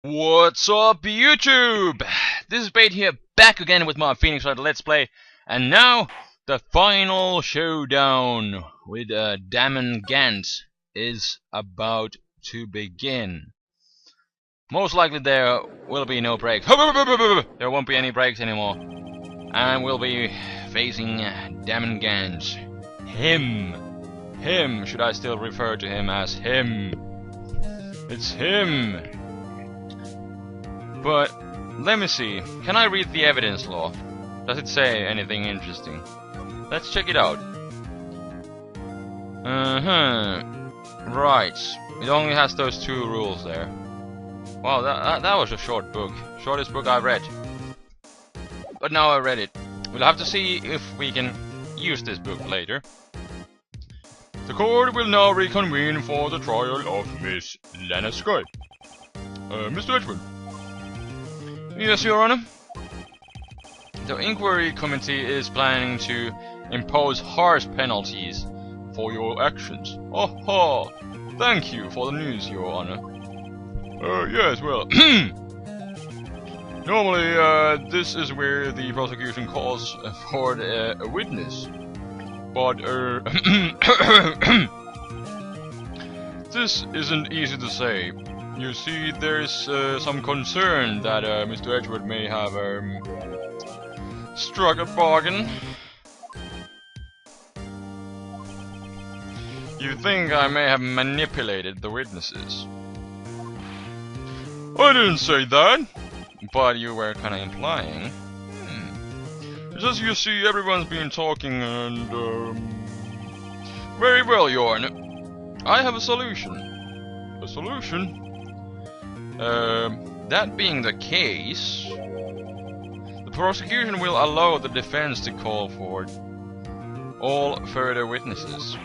What's up, YouTube? This is Spade here, back again with my Phoenix Wright Let's Play, and now the final showdown with Damon Gant is about to begin. Most likely there will be no breaks. There won't be any breaks anymore, and we'll be facing Damon Gant. Him. Should I still refer to him as him? It's him. But, let me see, can I read the evidence law? Does it say anything interesting? Let's check it out. Right. It only has those two rules there. Wow, that was a short book. Shortest book I read. But now I read it. We'll have to see if we can use this book later. The court will now reconvene for the trial of Miss Lana Sky. Mr. Edgewood. Yes, Your Honor. The inquiry committee is planning to impose harsh penalties for your actions. Oh, thank you for the news, Your Honor. Yes, well, normally, this is where the prosecution calls for a witness. But, this isn't easy to say. You see, there's some concern that Mr. Edgewood may have struck a bargain. You think I may have manipulated the witnesses? I didn't say that, but you were kind of implying. Just you see, everyone's been talking and very well, Your Honor. I have a solution. A solution? That being the case, the prosecution will allow the defense to call for all further witnesses.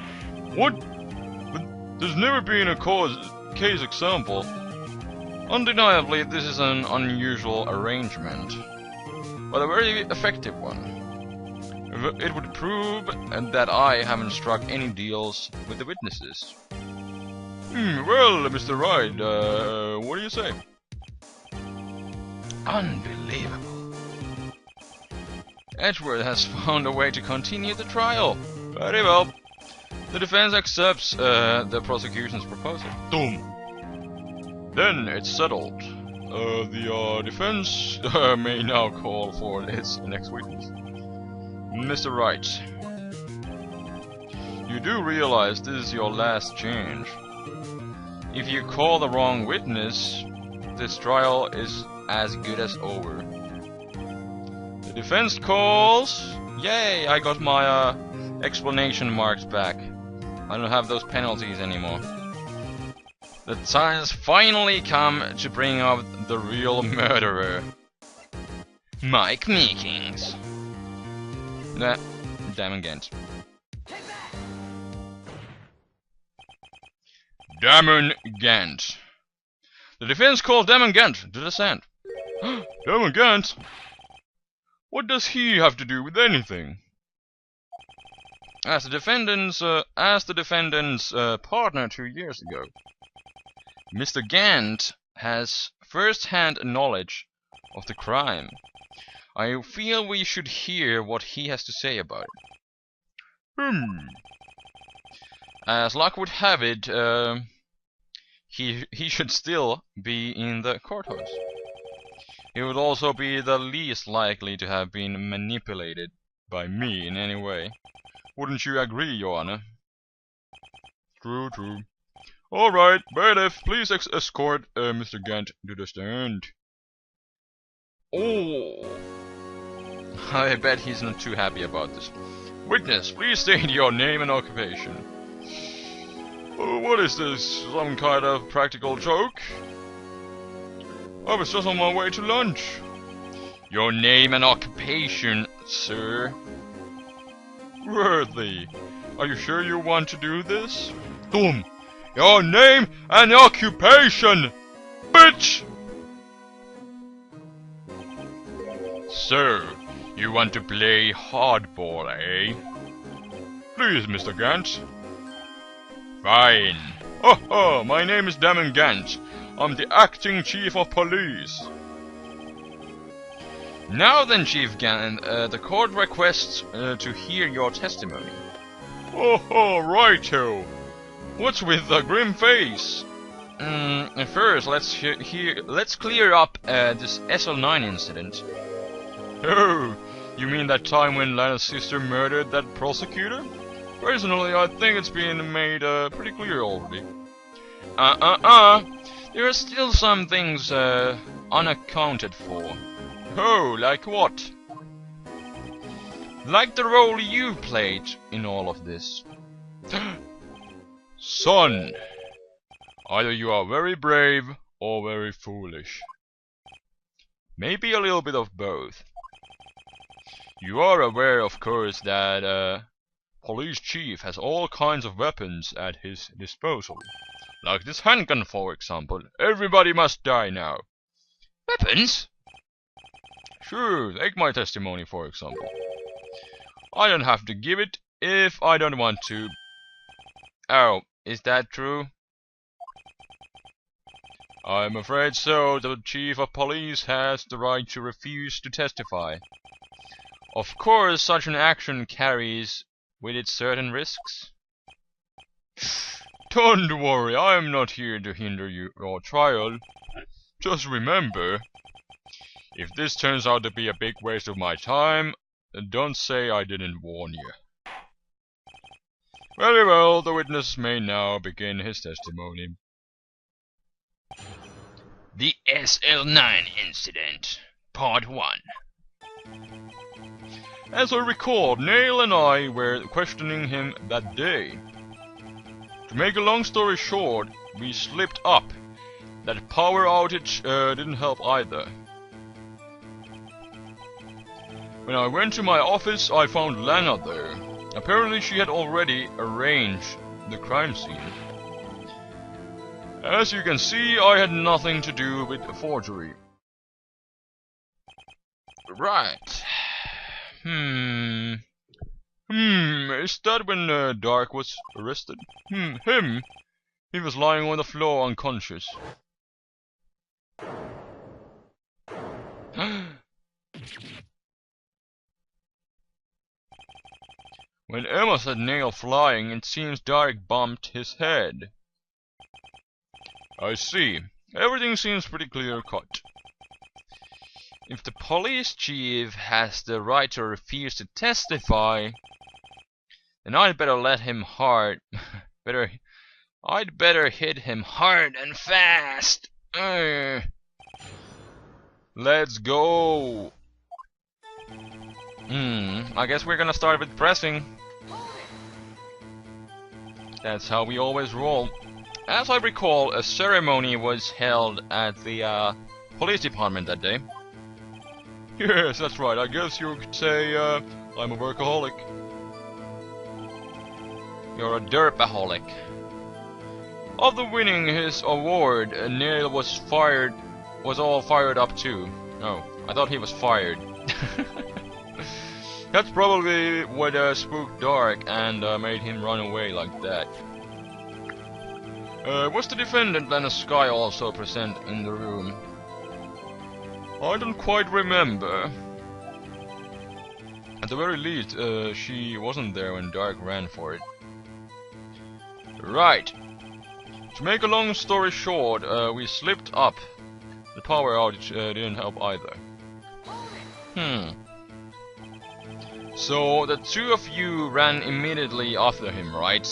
What? But there's never been a case example. Undeniably, this is an unusual arrangement, but a very effective one. It would prove that I haven't struck any deals with the witnesses. Well, Mr. Wright, what do you say? Unbelievable. Edgeworth has found a way to continue the trial. Very well. The defense accepts the prosecution's proposal. Boom. Then it's settled. The defense may now call for its next witness. Mr. Wright, you do realize this is your last chance. If you call the wrong witness, this trial is as good as over. The defense calls. Yay, I got my explanation marks back. I don't have those penalties anymore. The time has finally come to bring up the real murderer. Mike Meekings. Nah, Damon Gant. Damon Gant. The defense called Damon Gant to the stand. Damon Gant? What does he have to do with anything? As the defendant's partner 2 years ago, Mr. Gant has first-hand knowledge of the crime. I feel we should hear what he has to say about it. As luck would have it, he should still be in the courthouse. He would also be the least likely to have been manipulated by me in any way. Wouldn't you agree, Your Honor? True. Alright, bailiff, please escort Mr. Gant to the stand. Oh, I bet he's not too happy about this. Witness, please state your name and occupation. What is this? Some kind of practical joke? I was just on my way to lunch. Your name and occupation, sir. Worthy, are you sure you want to do this? Boom! Your name and occupation, bitch! So, you want to play hardball, eh? Please, Mr. Gant. Fine. Oh, my name is Damon Gant. I'm the acting chief of police. Now then, Chief Gant, the court requests to hear your testimony. Oh, righto. What's with the grim face? First, let's clear up this SL9 incident. Oh, you mean that time when Lana's sister murdered that prosecutor? Personally, I think it's been made pretty clear already. There are still some things unaccounted for. Oh, like what? Like the role you played in all of this. Son, either you are very brave or very foolish. Maybe a little bit of both. You are aware, of course, that police chief has all kinds of weapons at his disposal. Like this handgun, for example. Everybody must die now. Weapons? Sure, take my testimony, for example. I don't have to give it if I don't want to. Oh, is that true? I'm afraid so. The chief of police has the right to refuse to testify. Of course, such an action carries with it certain risks. Don't worry, I am not here to hinder your trial. Just remember, if this turns out to be a big waste of my time, don't say I didn't warn you. Very well, the witness may now begin his testimony. The SL9 incident, Part 1. As I recall, Neil and I were questioning him that day. To make a long story short, we slipped up. That power outage didn't help either. When I went to my office, I found Lana there. Apparently she had already arranged the crime scene. As you can see, I had nothing to do with forgery. Right. Is that when Dark was arrested? Him? He was lying on the floor unconscious. When Emma said nail flying, it seems Dark bumped his head. I see. Everything seems pretty clear-cut. If the police chief has the right to refuse to testify, then I'd better let him hard. I'd better hit him hard and fast. Let's go. I guess we're gonna start with pressing. That's how we always roll. As I recall, a ceremony was held at the police department that day. Yes, that's right. I guess you could say I'm a workaholic. You're a derpaholic. After winning his award, Neil was all fired up too. Oh, I thought he was fired. That's probably what spooked Dark and made him run away like that. Was the defendant Lana Sky also present in the room? I don't quite remember. At the very least, she wasn't there when Dark ran for it. Right. To make a long story short, we slipped up. The power outage didn't help either. So the two of you ran immediately after him, right?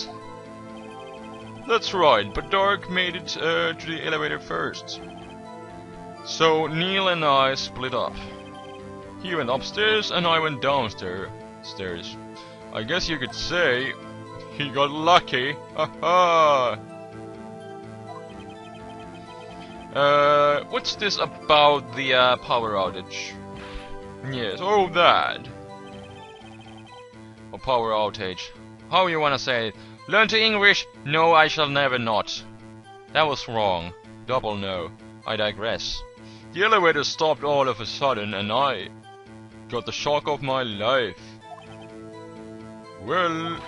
That's right, but Dark made it to the elevator first. So Neil and I split up. He went upstairs and I went downstairs. I guess you could say he got lucky. Haha. What's this about the power outage? Yes, oh that. Or power outage. How you wanna say it? Learn to English? No, I shall never not. That was wrong. Double no. I digress. The elevator stopped all of a sudden and I got the shock of my life. Well,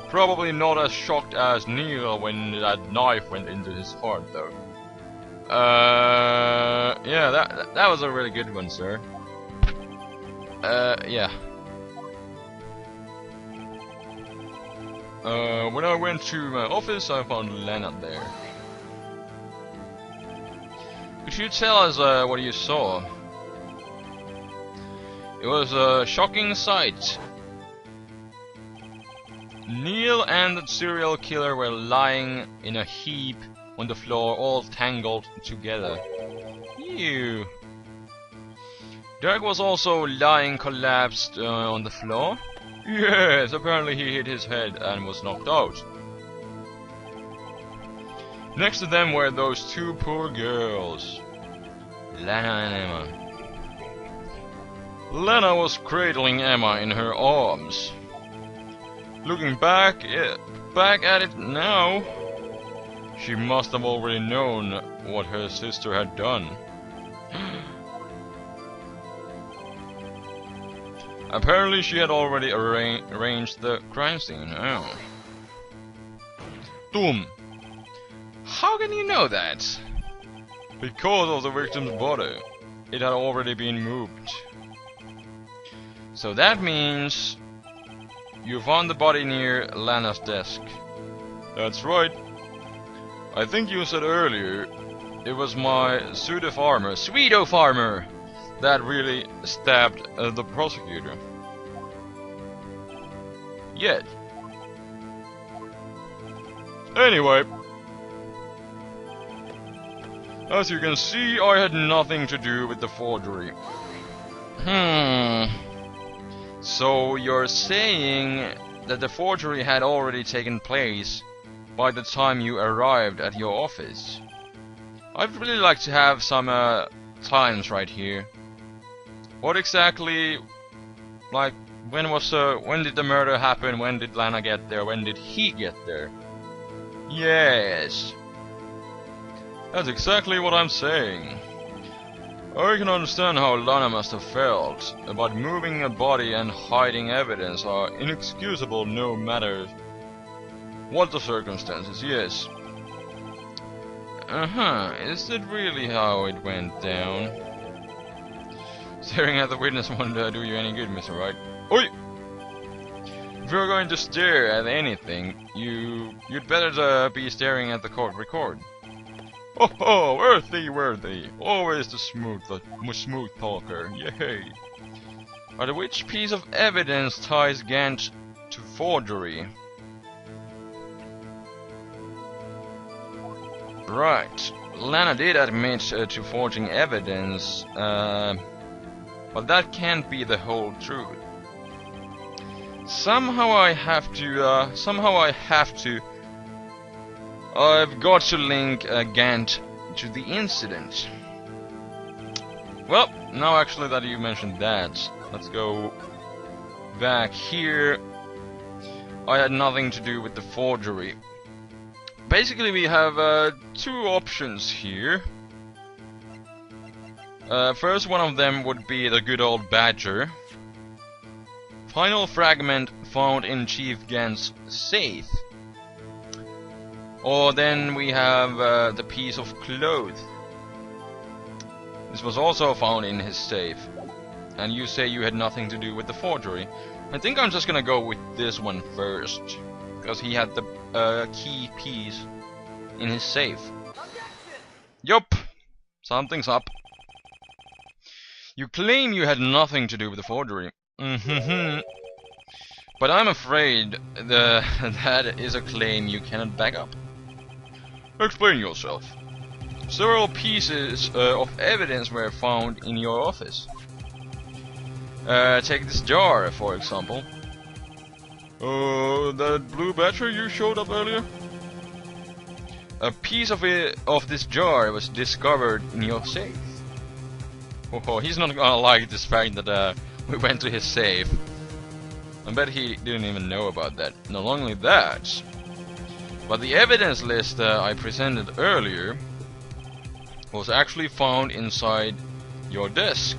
probably not as shocked as Neil when that knife went into his heart though. Yeah, that was a really good one, sir. Yeah. When I went to my office, I found Lana there. Could you tell us what you saw? It was a shocking sight. Neil and the serial killer were lying in a heap on the floor, all tangled together. Ew. Derek was also lying collapsed on the floor. Yes, apparently he hit his head and was knocked out. Next to them were those two poor girls, Lana and Ema. Lana was cradling Ema in her arms. Looking back at it now, she must have already known what her sister had done. Apparently she had already arranged the crime scene. Oh. Doom. How can you know that? Because of the victim's body. It had already been moved. So that means you found the body near Lana's desk. That's right. I think you said earlier it was my pseudo-farmer that really stabbed the prosecutor. Yet. Anyway, as you can see, I had nothing to do with the forgery. So you're saying that the forgery had already taken place by the time you arrived at your office? I'd really like to have some times right here. What exactly, like, when did the murder happen? When did Lana get there? When did he get there? Yes. That's exactly what I'm saying. I can understand how Lana must have felt, but moving a body and hiding evidence are inexcusable no matter what the circumstances, yes. Is that really how it went down? Staring at the witness won't do you any good, Mr. Wright. Oi! If you're going to stare at anything, you'd better be staring at the court record. Oh, worthy! Always the smooth talker, yay! But which piece of evidence ties Gant to forgery? Right, Lana did admit to forging evidence, but that can't be the whole truth. I've got to link Gant to the incident. Well, now actually that you mentioned that, let's go back here. I had nothing to do with the forgery. Basically we have two options here. First one of them would be the good old badger. Final fragment found in Chief Gant's safe. Or then we have the piece of cloth. This was also found in his safe. And you say you had nothing to do with the forgery. I think I'm just gonna go with this one first, because he had the key piece in his safe. Yup, something's up. You claim you had nothing to do with the forgery. But I'm afraid that is a claim you cannot back up. Explain yourself. Several pieces of evidence were found in your office. Take this jar, for example. That blue battery you showed up earlier? A piece of this jar was discovered in your safe. Oh, he's not gonna like this fact that we went to his safe. I bet he didn't even know about that. Not only that, but the evidence list I presented earlier was actually found inside your desk.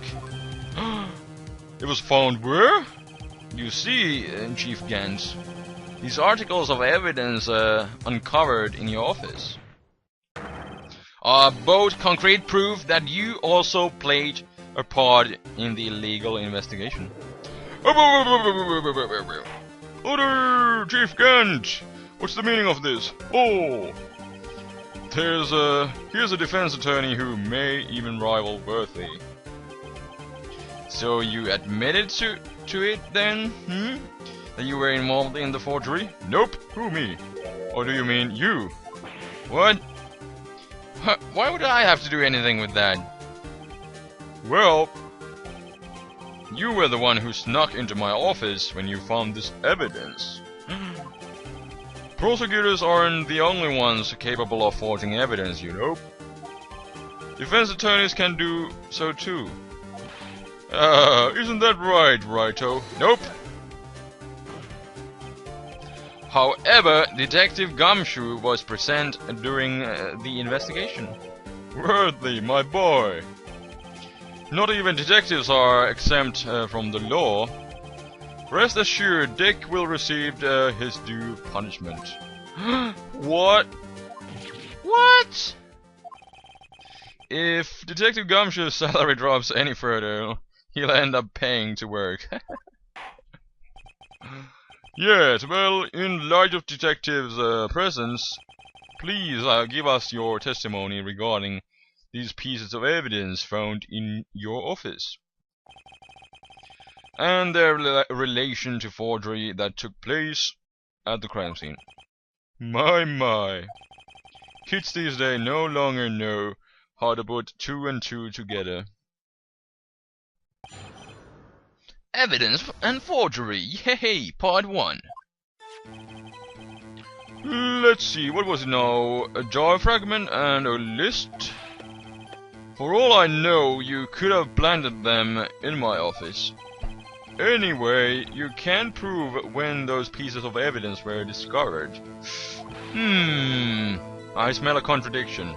It was found where? You see, Chief Gant, these articles of evidence uncovered in your office. are both concrete proof that you also played a part in the illegal investigation. Order, Chief Gant! What's the meaning of this? Oh! Here's a defense attorney who may even rival Worthy. So you admitted to it then, That you were involved in the forgery? Nope. Who, me? Or do you mean you? What? Why would I have to do anything with that? Well, you were the one who snuck into my office when you found this evidence. Prosecutors aren't the only ones capable of forging evidence, you know. Defense attorneys can do so too. Isn't that right, Righto? Nope. However, Detective Gumshoe was present during the investigation. Worthy, my boy. Not even detectives are exempt from the law. Rest assured, Dick will receive his due punishment. What? What? If Detective Gumshoe's salary drops any further, he'll end up paying to work. Yes, well, in light of Detective's presence, please give us your testimony regarding these pieces of evidence found in your office and their relation to forgery that took place at the crime scene. My. Kids these days no longer know how to put two and two together. Evidence and forgery, yay, part 1. Let's see, what was it now? A jar fragment and a list? For all I know, you could have planted them in my office. Anyway, you can't prove when those pieces of evidence were discovered. I smell a contradiction.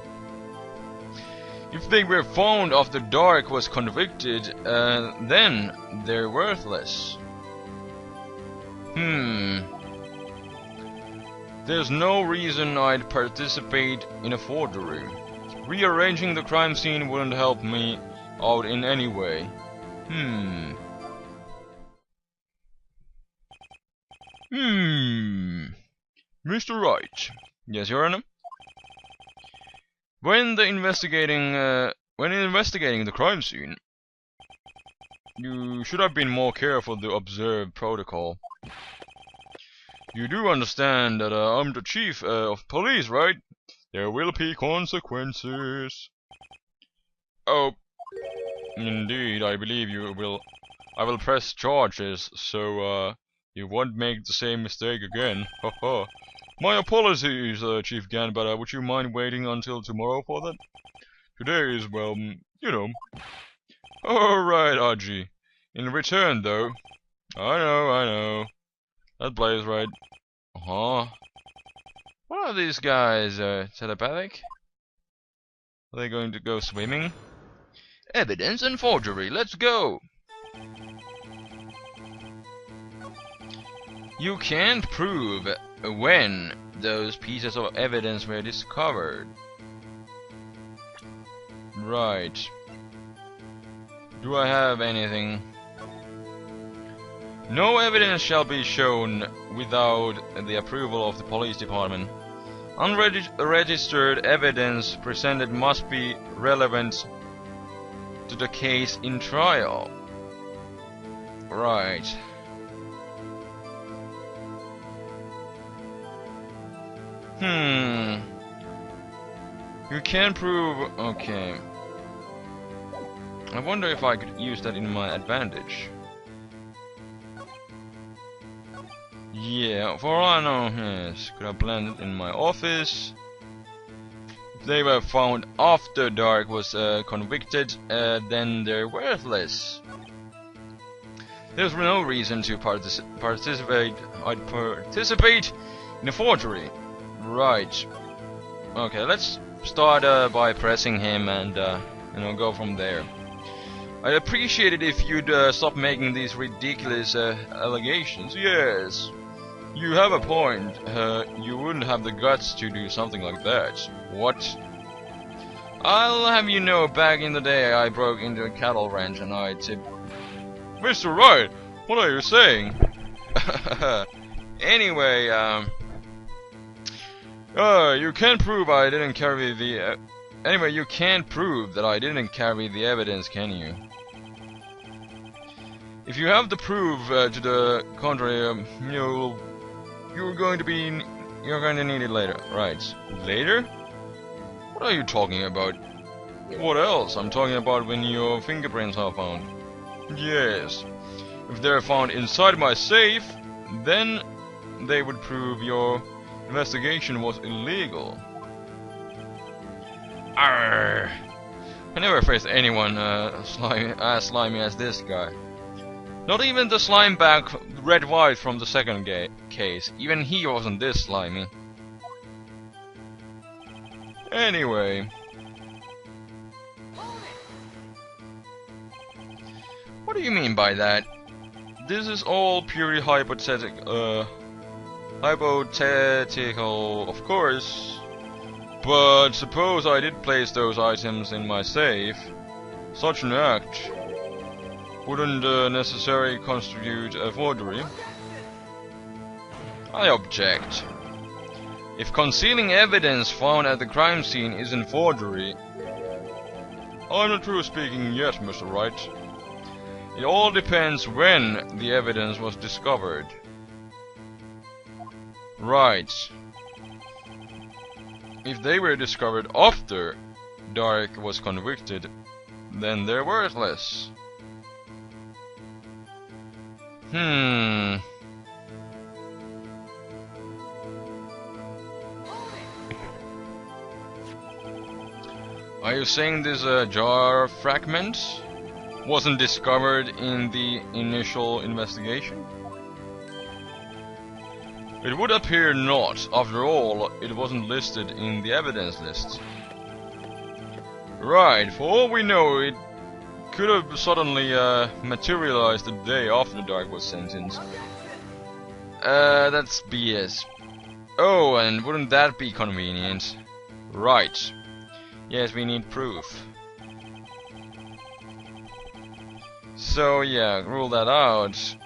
If they were found after Dark was convicted, then they're worthless. There's no reason I'd participate in a forgery. Rearranging the crime scene wouldn't help me out in any way. Mr. Wright. Yes, Your Honor? When investigating the crime scene, you should have been more careful to observe protocol. You do understand that I'm the chief of police, right? There will be consequences. Oh, indeed, I believe you will. I will press charges, so you won't make the same mistake again. Haha. My apologies, Chief Gant, but would you mind waiting until tomorrow for that? Today is, well, you know. Alright, Archie. In return, though. I know. That plays right. What are these guys, telepathic? Are they going to go swimming? Evidence and forgery, let's go! You can't prove when those pieces of evidence were discovered. Right. Do I have anything? No evidence shall be shown without the approval of the police department. Unregistered evidence presented must be relevant to the case in trial. Right. You can prove... Okay. I wonder if I could use that in my advantage. Yeah, for all I know, yes. Could have planted in my office. If they were found after Dark was convicted, then they're worthless. There's no reason to participate. I'd participate in a forgery. Right. Okay, let's start by pressing him and go from there. I'd appreciate it if you'd stop making these ridiculous allegations. Yes, you have a point. You wouldn't have the guts to do something like that. What? I'll have you know, back in the day I broke into a cattle ranch and I tipped... Mr. Wright, what are you saying? Anyway, you can't prove I didn't carry the... Anyway, you can't prove that I didn't carry the evidence, can you? If you have the proof to the contrary, you're going to need it later. Right. Later? What are you talking about? What else? I'm talking about when your fingerprints are found. Yes. If they're found inside my safe, then they would prove your investigation was illegal. Arrgh. I never faced anyone as slimy as this guy. Not even the slimeback Red White from the second case. Even he wasn't this slimy. Anyway. What do you mean by that? This is all purely hypothetical, of course. But suppose I did place those items in my safe. Such an act wouldn't necessarily constitute a forgery. I object. If concealing evidence found at the crime scene isn't forgery, I'm not through speaking yet, Mr. Wright. It all depends when the evidence was discovered. Right. If they were discovered after Dark was convicted, then they're worthless. Are you saying this jar fragment wasn't discovered in the initial investigation? It would appear not. After all, it wasn't listed in the evidence list. Right, for all we know, it could have suddenly materialized the day after Dark was sentenced. That's BS. Oh, and wouldn't that be convenient? Right. Yes, we need proof. So yeah, rule that out.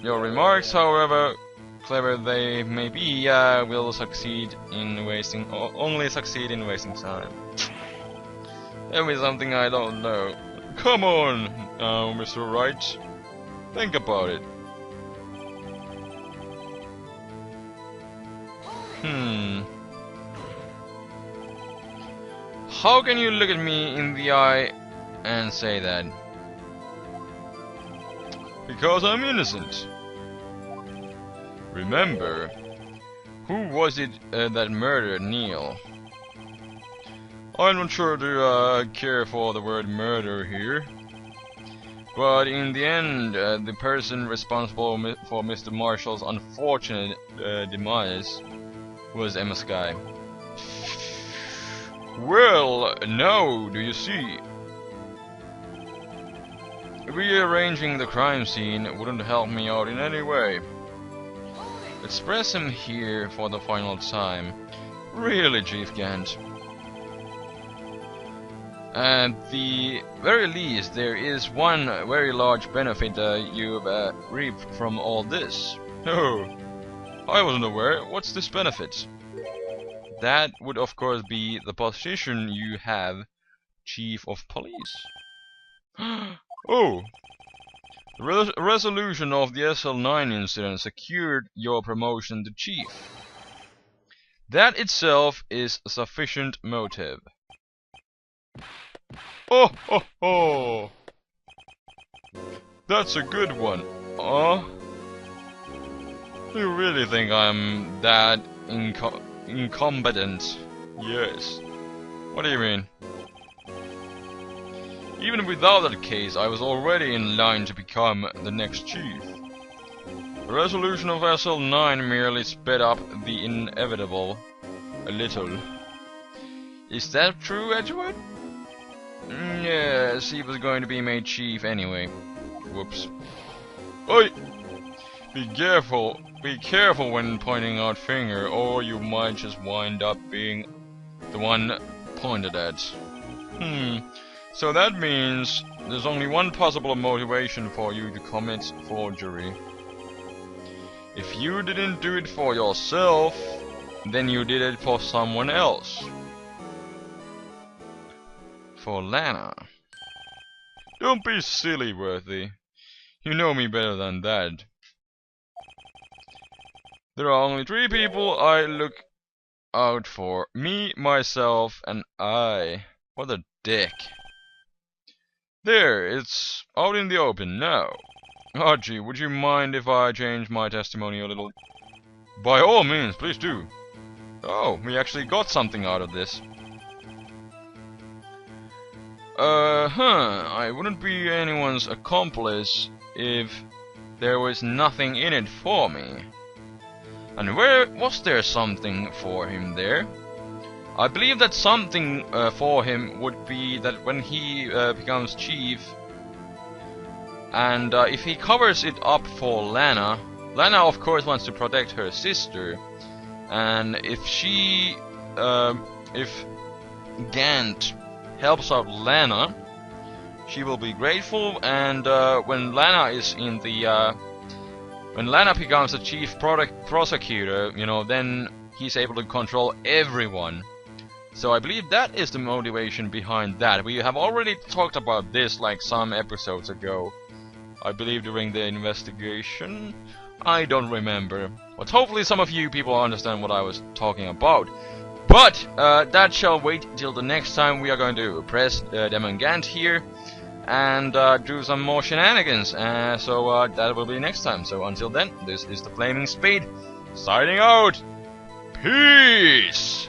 Your remarks, however clever they may be, will only succeed in wasting time. Tell me something I don't know. Come on, now, Mr. Wright. Think about it. How can you look at me in the eye and say that? Because I'm innocent. Remember, who was it that murdered Neil? I'm not sure to care for the word murder here. But in the end, the person responsible for Mr. Marshall's unfortunate demise was Emma Skye. Well, now do you see? Rearranging the crime scene wouldn't help me out in any way. Let's press him here for the final time. Really, Chief Gant. At the very least, there is one very large benefit you've reaped from all this. Oh, I wasn't aware. What's this benefit? That would of course be the position you have, Chief of Police. Oh! The resolution of the SL9 incident secured your promotion to Chief. That itself is a sufficient motive. Oh ho ho! That's a good one. You really think I'm that incompetent? Yes. What do you mean? Even without that case, I was already in line to become the next chief. The resolution of SL9 merely sped up the inevitable a little. Is that true, Edgewood? Yes, he was going to be made chief anyway. Whoops. Oi! Be careful when pointing out finger, or you might just wind up being the one pointed at. So that means there's only one possible motivation for you to commit forgery. If you didn't do it for yourself, then you did it for someone else. For Lana. Don't be silly, Worthy. You know me better than that. There are only 3 people I look out for. Me, myself, and I. What a dick. There, it's out in the open now. Archie, would you mind if I change my testimony a little? By all means, please do. Oh, we actually got something out of this. I wouldn't be anyone's accomplice if there was nothing in it for me. And where was there something for him there? I believe that something for him would be that when he becomes chief, and if he covers it up for Lana, Lana of course wants to protect her sister, and if she, if Gant helps out Lana, she will be grateful, and when Lana is in the, when Lana becomes the chief prosecutor, you know, then he's able to control everyone. So I believe that is the motivation behind that. We have already talked about this like some episodes ago. I believe during the investigation. I don't remember. But hopefully some of you people understand what I was talking about. But that shall wait till the next time. We are going to press Demon Gant here and do some more shenanigans. So that will be next time. So until then, this is the Flaming Spade signing out. Peace!